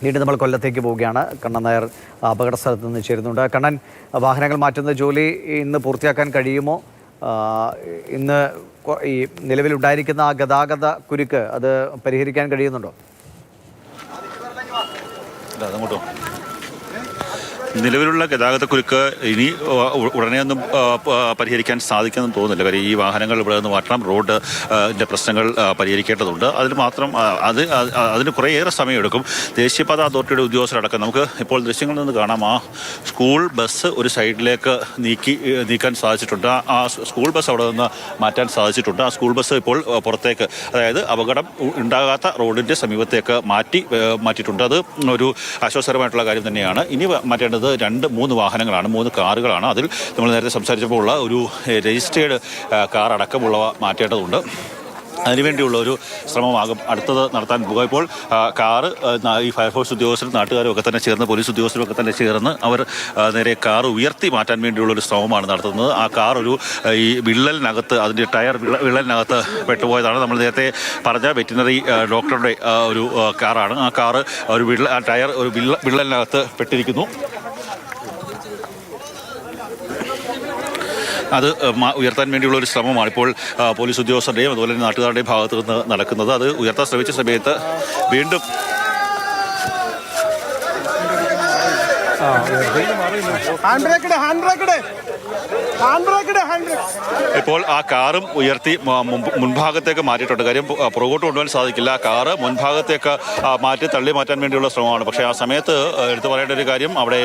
വീണ്ടും നമ്മൾ കൊല്ലത്തേക്ക് പോവുകയാണ്. കണ്ണൻ നായർ അപകട സ്ഥലത്ത് നിന്ന് ചേരുന്നുണ്ട്. കണ്ണൻ, വാഹനങ്ങൾ മാറ്റുന്ന ജോലി ഇന്ന് പൂർത്തിയാക്കാൻ കഴിയുമോ? ഇന്ന് ഈ നിലവിലുണ്ടായിരിക്കുന്ന ആ ഗതാഗത കുരുക്ക് അത് പരിഹരിക്കാൻ കഴിയുന്നുണ്ടോ? നിലവിലുള്ള ഗതാഗതക്കുരുക്ക് ഇനി ഉടനെയൊന്നും പരിഹരിക്കാൻ സാധിക്കുമെന്ന് തോന്നുന്നില്ല. കാര്യം ഈ വാഹനങ്ങൾ ഇവിടെ നിന്ന് മാറ്റണം, റോഡിൻ്റെ പ്രശ്നങ്ങൾ പരിഹരിക്കേണ്ടതുണ്ട്. അതിന് കുറേയേറെ സമയമെടുക്കും. ദേശീയപാത അതോറിറ്റിയുടെ ഉദ്യോഗസ്ഥരടക്കം നമുക്ക് ഇപ്പോൾ ദൃശ്യങ്ങളിൽ നിന്ന് കാണാം. ആ സ്കൂൾ ബസ് ഒരു സൈഡിലേക്ക് നീക്കാൻ സാധിച്ചിട്ടുണ്ട്. ആ സ്കൂൾ ബസ് അവിടെ നിന്ന് മാറ്റാൻ സാധിച്ചിട്ടുണ്ട്. ആ സ്കൂൾ ബസ് ഇപ്പോൾ പുറത്തേക്ക്, അതായത് അപകടം ഉണ്ടാകാത്ത റോഡിൻ്റെ സമീപത്തേക്ക് മാറ്റിയിട്ടുണ്ട്. അത് ഒരു ആശ്വാസകരമായിട്ടുള്ള കാര്യം തന്നെയാണ്. ഇനി മാറ്റേണ്ടത് 2-3 വാഹനങ്ങളാണ്, 3 കാറുകളാണ്. അതിൽ നമ്മൾ നേരത്തെ സംസാരിച്ചപ്പോൾ ഉള്ള ഒരു രജിസ്റ്റേർഡ് കാർ അടക്കമുള്ളവ മാറ്റേണ്ടതുണ്ട്. അതിനുവേണ്ടിയുള്ള ഒരു ശ്രമമാകും അടുത്തത് നടത്താൻ പോകുക. ഇപ്പോൾ കാറ് ഈ ഫയർഫോഴ്സ് ഉദ്യോഗസ്ഥരും നാട്ടുകാരും ഒക്കെ തന്നെ ചേർന്ന്, പോലീസ് ഉദ്യോഗസ്ഥരും ഒക്കെ തന്നെ ചേർന്ന് അവർ നേരെ കാർ ഉയർത്തി മാറ്റാൻ വേണ്ടിയുള്ളൊരു ശ്രമമാണ് നടത്തുന്നത്. ആ കാർ ഈ വിള്ളലിനകത്ത്, അതിൻ്റെ ടയർ വിള്ളലിനകത്ത് പെട്ടുപോയതാണ്. നമ്മൾ നേരത്തെ പറഞ്ഞ വെറ്റിനറി ഡോക്ടറുടെ ഒരു കാറാണ്. ആ കാറ് ആ ടയർ ഒരു വിള്ളലിനകത്ത് പെട്ടിരിക്കുന്നു. അത് ഉയർത്താൻ വേണ്ടിയുള്ള ഒരു ശ്രമമാണ് ഇപ്പോൾ പോലീസ് ഉദ്യോഗസ്ഥരുടെയും അതുപോലെ തന്നെ നാട്ടുകാരുടെയും ഭാഗത്തു നിന്ന് നടക്കുന്നത്. അത് ഉയർത്താൻ ശ്രമിച്ച സമയത്ത് വീണ്ടും ഇപ്പോൾ ആ കാറും ഉയർത്തി മുൻഭാഗത്തേക്ക് മാറ്റിയിട്ടുണ്ട്. കാര്യം പുറകോട്ട് കൊണ്ടുപോകാൻ സാധിക്കില്ല. ആ കാറ് മുൻഭാഗത്തേക്ക് തള്ളി മാറ്റാൻ വേണ്ടിയുള്ള ശ്രമമാണ്. പക്ഷേ ആ സമയത്ത് എടുത്തു പറയേണ്ട ഒരു കാര്യം, അവിടെ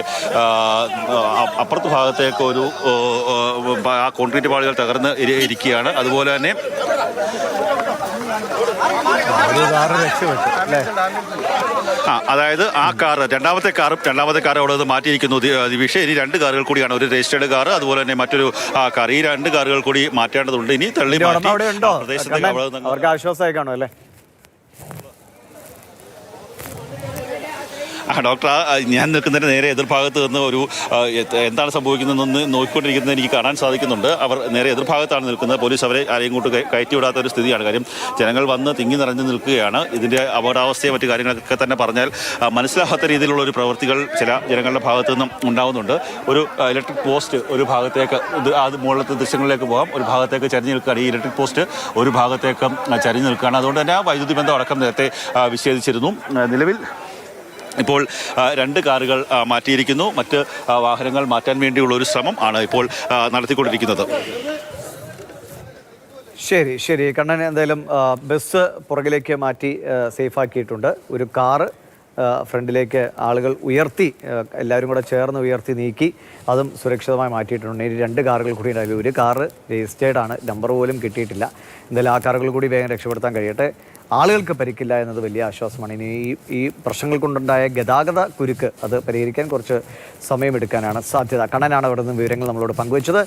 അപ്പുറത്ത് ഭാഗത്തേക്ക് ആ കോൺക്രീറ്റ് പാളികൾ തകർന്ന് ഇരിക്കുകയാണ്. അതുപോലെ തന്നെ അതായത് ആ രണ്ടാമത്തെ കാർ അവിടെ നിന്ന് മാറ്റിയിരിക്കുന്നു. വിഷയം ഇനി 2 കാറുകൾ കൂടിയാണ്, ഒരു രജിസ്റ്റേർഡ് കാർ അതുപോലെ തന്നെ മറ്റൊരു കാർ. ഈ 2 കാറുകൾ കൂടി മാറ്റേണ്ടതുണ്ട്. ഇനി തള്ളി അവർക്ക് ആശ്വാസമായി കാണും അല്ലേ? ഡോക്ടർ, ഞാൻ നിൽക്കുന്നതിന് നേരെ എതിർഭാഗത്ത് നിന്ന് എന്താണ് സംഭവിക്കുന്നതെന്ന് നോക്കിക്കൊണ്ടിരിക്കുന്നത് എനിക്ക് കാണാൻ സാധിക്കുന്നുണ്ട്. അവർ നേരെ എതിർഭാഗത്താണ് നിൽക്കുന്നത്. പോലീസ് അവരെ ആരെയും കൊണ്ട് കയറ്റിവിടാത്ത ഒരു സ്ഥിതിയാണ്. കാര്യം ജനങ്ങൾ വന്ന് തിങ്ങി നിറഞ്ഞു നിൽക്കുകയാണ്. ഇതിൻ്റെ അപകടാവസ്ഥയെ മറ്റു കാര്യങ്ങളൊക്കെ തന്നെ പറഞ്ഞാൽ മനസ്സിലാകാത്ത രീതിയിലുള്ള ഒരു പ്രവൃത്തികൾ ചില ജനങ്ങളുടെ ഭാഗത്തു നിന്നും ഉണ്ടാകുന്നുണ്ട്. ഒരു ഇലക്ട്രിക് പോസ്റ്റ് ഒരു ഭാഗത്തേക്ക്, അത് മുകളിലത്തെ ദൃശ്യങ്ങളിലേക്ക് പോകാം, ഒരു ഭാഗത്തേക്ക് ചരിഞ്ഞു നിൽക്കുകയാണ്. ഈ ഇലക്ട്രിക് പോസ്റ്റ് ഒരു ഭാഗത്തേക്ക് ചരിഞ്ഞു നിൽക്കുകയാണ്. അതുകൊണ്ട് തന്നെ ആ വൈദ്യുതി ബന്ധം അടക്കം നേരത്തെ വിച്ഛേദിച്ചിരുന്നു. നിലവിൽ ഇപ്പോൾ 2 കാറുകൾ മാറ്റിയിരിക്കുന്നു. മറ്റ് വാഹനങ്ങൾ മാറ്റാൻ വേണ്ടിയുള്ള ഒരു ശ്രമം ആണ് ഇപ്പോൾ നടത്തിക്കൊണ്ടിരിക്കുന്നത്. ശരി കണ്ണൻ, എന്തായാലും ബസ് പുറകിലേക്ക് മാറ്റി സേഫാക്കിയിട്ടുണ്ട്. ഒരു കാറ് ഫ്രണ്ടിലേക്ക് ആളുകൾ എല്ലാവരും കൂടെ ചേർന്ന് ഉയർത്തി നീക്കി, അതും സുരക്ഷിതമായി മാറ്റിയിട്ടുണ്ട്. ഇനി 2 കാറുകൾ കൂടി ഉണ്ടായി. ഒരു കാറ് രജിസ്റ്റേർഡ് ആണ്, നമ്പർ പോലും കിട്ടിയിട്ടില്ല. എന്തായാലും ആ കാറുകൾ കൂടി വേഗം രക്ഷപ്പെടുത്താൻ കഴിയട്ടെ. ആളുകൾക്ക് പരിക്കില്ല എന്നത് വലിയ ആശ്വാസമാണ്. ഇനി ഈ പ്രശ്നങ്ങൾ കൊണ്ടുണ്ടായ ഗതാഗത കുരുക്ക് അത് പരിഹരിക്കാൻ കുറച്ച് സമയമെടുക്കാനാണ് സാധ്യത. കണ്ണനാണ് അവിടെ നിന്ന് വിവരങ്ങൾ നമ്മളോട് പങ്കുവച്ചത്.